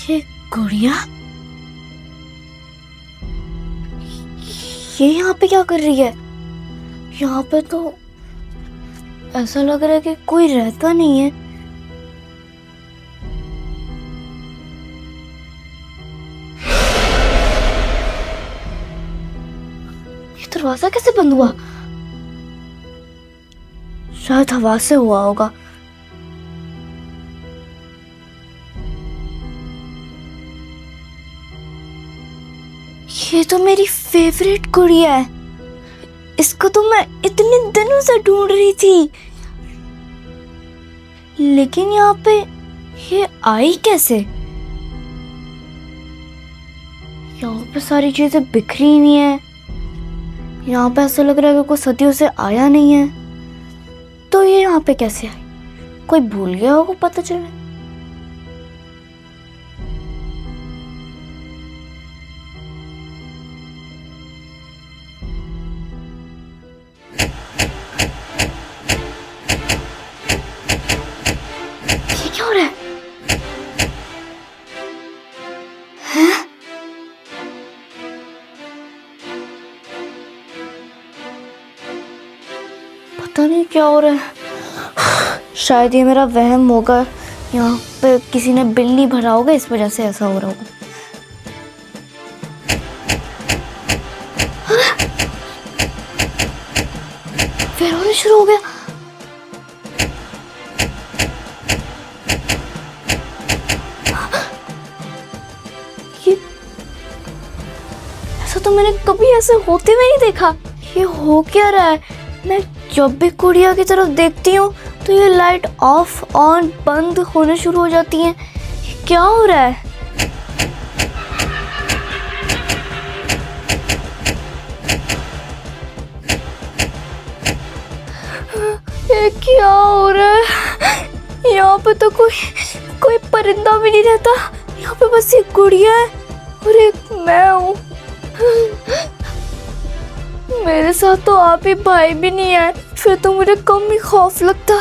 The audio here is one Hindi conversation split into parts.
ये गुड़िया, ये यहाँ पे क्या कर रही है? यहाँ पे तो ऐसा लग रहा है कि कोई रहता नहीं है। ये दरवाजा कैसे बंद हुआ? शायद हवा से हुआ होगा। ये तो मेरी फेवरेट गुड़िया है। इसको तो मैं इतने दिनों से ढूंढ रही थी, लेकिन यहाँ पे ये आई कैसे? यहाँ पे सारी चीजें बिखरी हुई हैं। यहाँ पे ऐसा लग रहा है कि कोई सदियों से आया नहीं है। तो ये यहाँ पे कैसे आई? कोई भूल गया होगा, पता चले। क्या हो रहा है? हैं? पता नहीं क्या हो रहा है। शायद ये मेरा वहम होगा। यहाँ पे किसी ने बिल नहीं भरा होगा, इस वजह से ऐसा हो रहा होगा। फिर होना शुरू हो गया। तो मैंने कभी ऐसे होते हुए नहीं देखा। ये हो क्या रहा है? मैं जब भी गुड़िया की तरफ देखती हूँ तो ये लाइट ऑफ ऑन बंद होने शुरू हो जाती है। ये क्या हो रहा है? ये क्या हो रहा है? यहाँ पे तो कोई परिंदा भी नहीं रहता। यहाँ पे बस एक गुड़िया है और एक मैं हूँ। मेरे साथ तो आप ही भाई भी नहीं है, फिर तो मुझे कम ही खौफ लगता।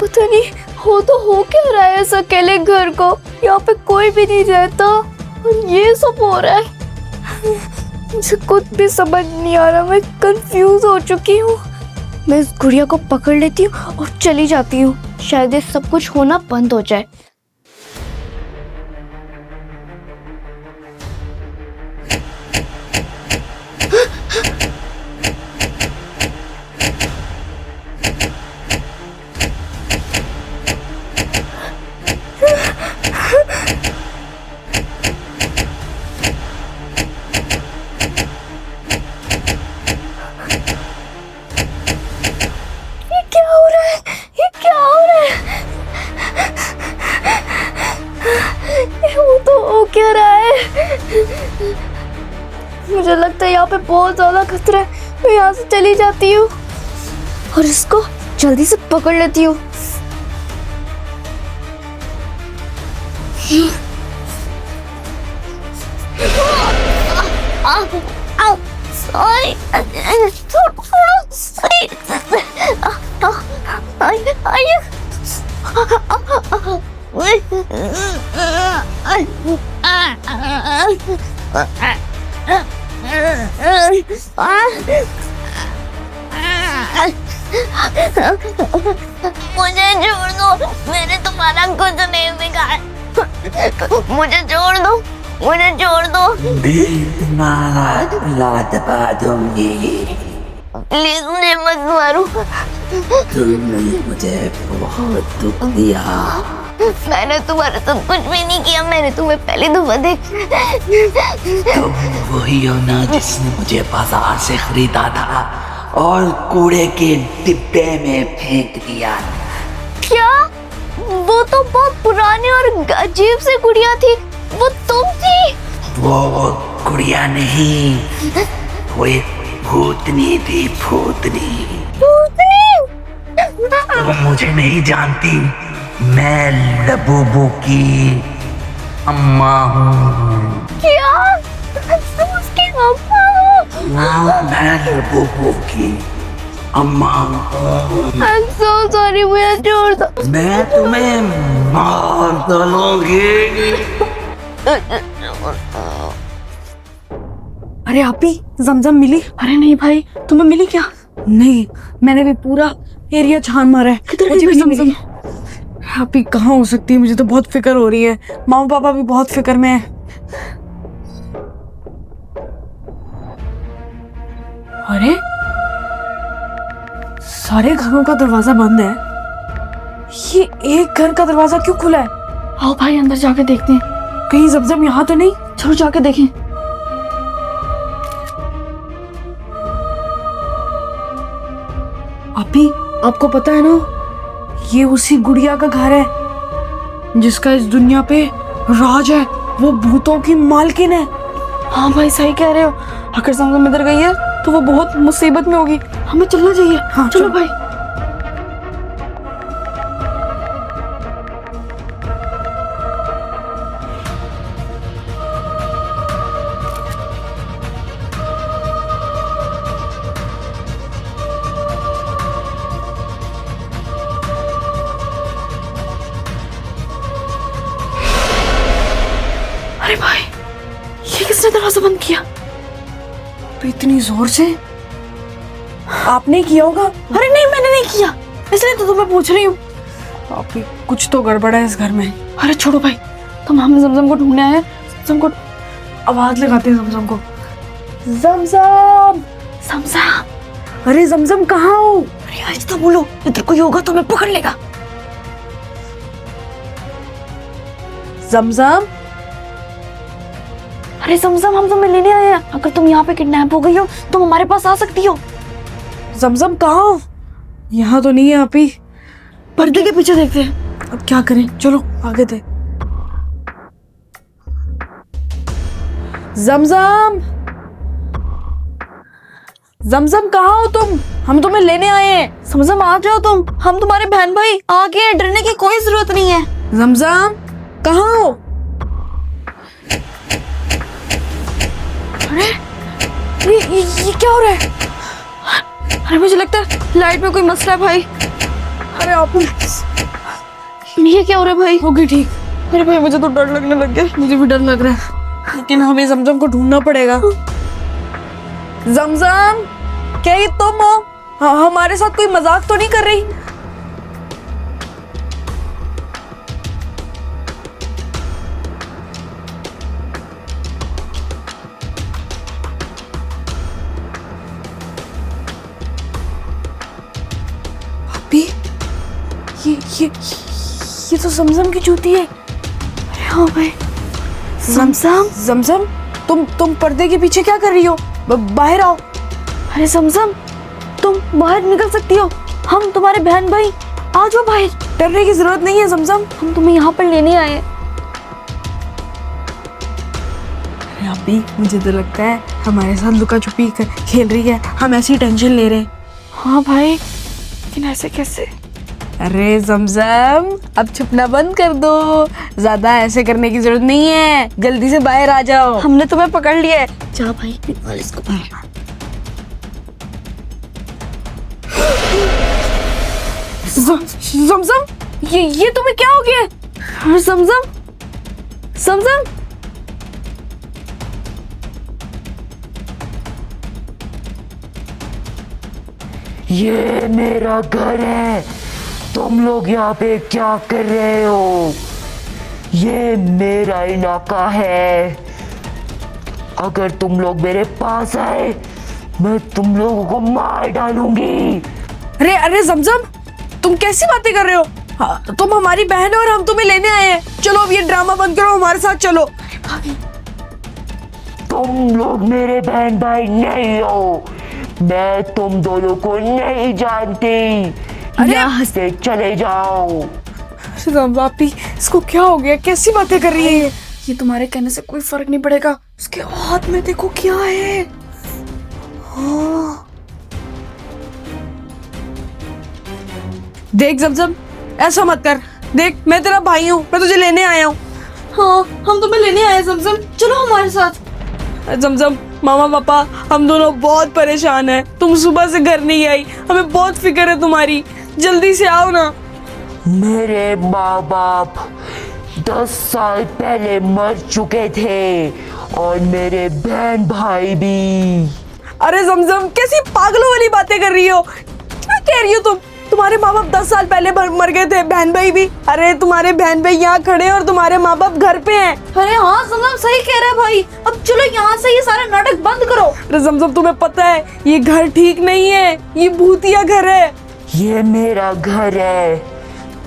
पता नहीं हो क्या रहा है इस अकेले घर को। यहाँ पे कोई भी नहीं रहता और ये सब हो रहा है। मुझे कुछ भी समझ नहीं आ रहा। मैं कंफ्यूज हो चुकी हूँ। मैं इस गुड़िया को पकड़ लेती हूँ और चली जाती हूँ। शायद ये सब कुछ होना बंद हो जाए। क्या रहा है? मुझे लगता है यहाँ पे बहुत ज्यादा खतरा है। मैं यहाँ से चली जाती हूँ और इसको जल्दी से पकड़ लेती हूँ। मुझे छोड़ दो, मैंने तुम्हारा कुछ नहीं बिगाड़ा। मुझे छोड़ दो, मुझे छोड़ दो। दबा दूंगी। प्लीज मुझे मत मारो। तुमने मुझे बहुत दुख दिया। मैंने तुम्हारा सब कुछ भी नहीं किया, मैंने तुम्हें पहली दफा देखा। तुम वही हो ना जिसने मुझे बाजार से खरीदा था और कूड़े के डिब्बे में फेंक दिया। क्या? वो तो बहुत पुरानी और अजीब सी गुड़िया थी, वो तुम थी? वो गुड़िया नहीं, वो एक भूतनी थी, भूतनी। भूतनी? तुम मुझे नहीं जानती, मैं लबूबू की अम्मा हूँ। क्या? तुम उसकी अम्मा हो? मैं लबूबू की अम्मा हूँ। I'm so sorry, मुझे छोड़ दो। मैं तुम्हें मार डालूंगी। अरे आपी, जमजम मिली? अरे नहीं भाई, तुम्हें मिली क्या? नहीं, मैंने भी पूरा एरिया छान मारा है, मुझे भी नहीं मिली। आपी कहाँ हो सकती है? मुझे तो बहुत फिक्र हो रही है, मामा पापा भी बहुत फिक्र में है। अरे सारे घरों का दरवाजा बंद है, ये एक घर का दरवाजा क्यों खुला है? आओ भाई अंदर जाके देखते हैं। कहीं जमजम यहाँ तो नहीं? चलो जाके देखें। आपी, आपको पता है ना, ये उसी गुड़िया का घर है जिसका इस दुनिया पे राज है, वो भूतों की मालकिन है। हाँ भाई सही कह रहे हो, अगर जमजम इधर गई है तो वो बहुत मुसीबत में होगी, हमें चलना चाहिए। हाँ, चलो भाई। अरे भाई, ये किसने दरवाजा बंद किया? तो इतनी जोर से आपने किया होगा? अरे नहीं, मैंने नहीं किया, इसलिए तो तुम्हें पूछ रही हूँ। आपकी कुछ तो गड़बड़ है इस घर में। अरे छोड़ो भाई, हम जमजम को ढूंढने आए हैं। जमजम को आवाज लगाते हैं जमजम को। जमजम, जमजम, अरे जमजम कहाँ हो? अरे आज तो बोलो, इधर कोई होगा तो हमें पकड़ लेगा। जमजम, अरे जमजम, हम तुम्हें लेने आए हैं, अगर तुम यहाँ पे किडनैप हो गई हो तो हमारे पास आ सकती हो। जमजम कहाँ हो? यहाँ तो नहीं है आपी। पर्दे के पीछे देखते हैं। अब क्या करें, चलो आगे थे। जमजम, जमजम कहाँ हो तुम? हम तुम्हें लेने आए हैं। जमजम आ जाओ तुम, हम तुम्हारे बहन भाई आगे हैं, डरने की कोई जरूरत नहीं है। जमजम कहाँ हो? अरे ये क्या हो रहा है? अरे मुझे लगता है लाइट में कोई मसला है भाई। अरे आप, ये क्या हो रहा है भाई? होगी ठीक। अरे भाई मुझे तो डर लगने लग गया। मुझे भी डर लग रहा है, लेकिन हमें जमजम को ढूंढना पड़ेगा। जमजम, क्या ये तुम हो? हमारे साथ कोई मजाक तो नहीं कर रही? अभी ये तो जमजम की जूती है। अरे हाँ भाई, जमजम, जमजम, तुम पर्दे के पीछे क्या कर रही हो? बाहर आओ। अरे जमजम, तुम बाहर निकल सकती हो, हम तुम्हारे बहन भाई, आ जाओ बाहर। डरने की जरूरत नहीं है जमजम, हम तुम्हें यहाँ पर लेने आए हैं। अरे अभी मुझे तो लगता है हमारे साथ लुका छुपी खेल रही है, हम ऐसी टेंशन ले रहे हैं। हाँ भाई, लेकिन ऐसे कैसे? अरे जमजम, अब छुपना बंद कर दो, ज्यादा ऐसे करने की जरूरत नहीं है, जल्दी से बाहर आ जाओ। हमने तुम्हें पकड़ लिया है, जा भाई निकाल इसको बाहर। जमजम, ये तुम्हें क्या हो गया? अरे जमजम, जमजम, ये मेरा घर है, तुम लोग यहाँ पे क्या कर रहे हो? ये मेरा इलाका है। अगर तुम लोग मेरे पास आए मैं तुम लोगों को मार डालूंगी। अरे अरे जमजम, तुम कैसी बातें कर रहे हो? हाँ, तुम हमारी बहन हो और हम तुम्हें लेने आए हैं। चलो अब ये ड्रामा बंद करो, हमारे साथ चलो। तुम लोग मेरे बहन भाई नहीं हो। मैं तुम दोनों को नहीं जानती। यहाँ से चले जाओ। वापी, इसको क्या हो गया? कैसी बातें कर रही है ये तुम्हारे कहने से कोई फर्क नहीं पड़ेगा। उसके हाथ में देखो क्या है। हाँ। देख जमजम, ऐसा मत कर। देख, मैं तेरा भाई हूँ, मैं तुझे लेने आया हूँ। हाँ, हम तुम्हें लेने आए हैं जमजम, चलो हमारे साथ। जमजम, मामा पापा हम दोनों बहुत परेशान हैं। तुम सुबह से घर नहीं आई, हमें बहुत फिक्र है तुम्हारी। जल्दी से आओ ना। मेरे माँ बाप 10 साल पहले मर चुके थे और मेरे बहन भाई भी। अरे जमजम, कैसी पागलों वाली बातें कर रही हो? क्या कह रही हो तुम? तुम्हारे माँ बाप 10 साल पहले मर गए थे, बहन भाई भी। अरे तुम्हारे बहन भाई यहाँ खड़े हैं और तुम्हारे माँ बाप घर पे हैं। अरे हाँ जमजम, सही कह रहा है भाई। अब चलो यहाँ से ये सारा नाटक बंद करो। अरे जमजम, तुम्हें पता है ये घर ठीक नहीं है, ये भूतिया घर है। ये मेरा घर है।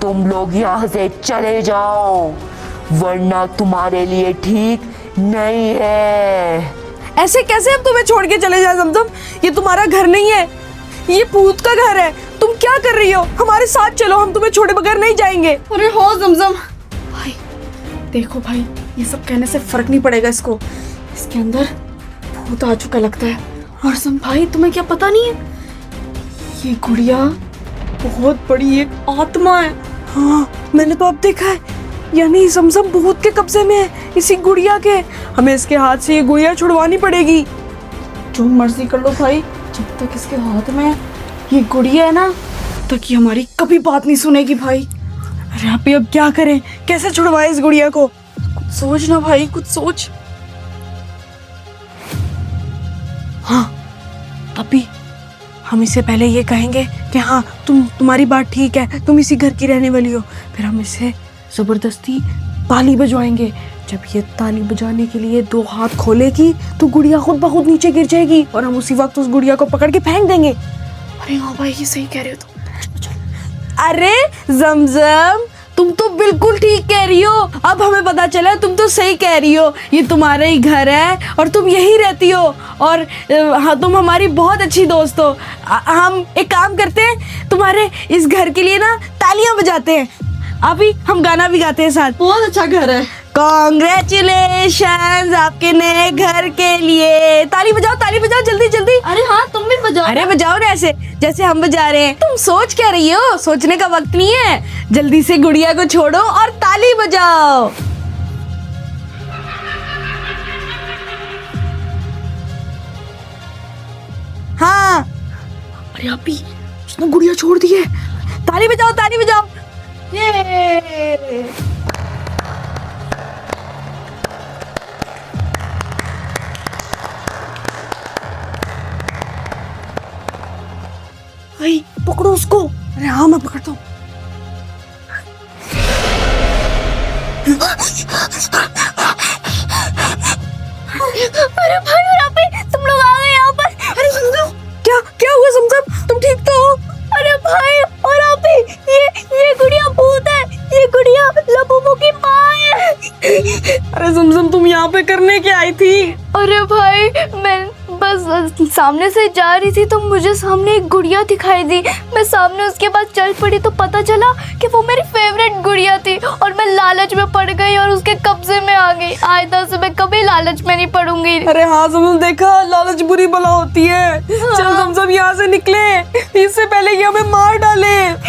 तुम लोग यहाँ से चले जाओ वरना तुम्हारे लिए ठीक नहीं है। ऐसे कैसे हम तुम्हें छोड़ के चले जाए जमजम? ये तुम्हारा घर नहीं है, ये भूत का घर है। तुम क्या कर रही हो? हमारे साथ चलो, हम तुम्हें छोड़े बगैर नहीं जाएंगे। अरे हाँ जमजम। भाई देखो भाई, ये सब कहने से फर्क नहीं पड़ेगा इसको। इसके अंदर भूत आ चुका लगता है। और सम भाई, तुम्हें क्या पता नहीं है, ये गुड़िया बहुत बड़ी एक आत्मा है। हाँ, मैंने तो अब देखा है। यानी समसम भूत के कब्जे में है, इसी गुड़िया के। हमें इसके हाथ से ये गुड़िया छुड़वानी पड़ेगी। जो मर्जी कर लो भाई, जब तक इसके हाथ में ये गुड़िया है ना, तब तक ये हमारी कभी बात नहीं सुनेगी भाई। अरे आप अब क्या करें? कैसे छुड़वाए इस गुड़िया को? कुछ सोच ना भाई, कुछ सोच। हाँ अभी हम इससे पहले ये कहेंगे कि हाँ तुम्हारी बात ठीक है, तुम इसी घर की रहने वाली हो। फिर हम इसे जबरदस्ती ताली बजवाएंगे। जब ये ताली बजाने के लिए 2 हाथ खोलेगी तो गुड़िया खुद ब खुद नीचे गिर जाएगी और हम उसी वक्त उस गुड़िया को पकड़ के फेंक देंगे। अरे हाँ भाई, ये सही कह रहे हो तुम। अरे जमजम, तुम तो बिल्कुल ठीक कह रही हो। अब हमें पता चला तुम तो सही कह रही हो। ये तुम्हारा ही घर है और तुम यहीं रहती हो। और हाँ, तुम हमारी बहुत अच्छी दोस्त हो। हम एक काम करते हैं, तुम्हारे इस घर के लिए ना तालियां बजाते हैं। अभी हम गाना भी गाते हैं साथ। बहुत अच्छा घर है। कॉन्ग्रेचुलेशंस आपके नए घर के लिए। ताली बजाओ जल्दी जल्दी। अरे हाँ, तुम भी बजाओ। अरे बजाओ ना ऐसे जैसे हम बजा रहे हैं। तुम सोच क्या रही हो? सोचने का वक्त नहीं है। जल्दी से गुड़िया को छोड़ो और ताली बजाओ। हाँ, अरे अभी उसने गुड़िया छोड़ दी है। ताली बजाओ। ये भाई पकड़ो उसको। अरे हाँ, मैं पकड़ता हूँ। अरे भाई, यहाँ पे तुम लोग आ गए यहाँ पर। अरे समझो, क्या हुआ समझो? तुम ठीक तो हो? अरे भाई, और यहाँ पे ये गुड़िया भूत है। ये गुड़िया लबूबू की माँ है। अरे जमजम, तुम यहाँ पे करने क्या आई थी? अरे भाई, मैं बस सामने से जा रही थी तो मुझे सामने एक गुड़िया दिखाई दी। मैं सामने उसके पास चल पड़ी तो पता चला कि वो मेरी फेवरेट गुड़िया थी और मैं लालच में पड़ गई और उसके कब्जे में आ गई। आइंदा से मैं कभी लालच में नहीं पड़ूंगी। अरे हाँ जमजम, देखा, लालच बुरी बला होती है। चल जमजम, यहाँ से निकले, इससे पहले ये हमें मार डाले।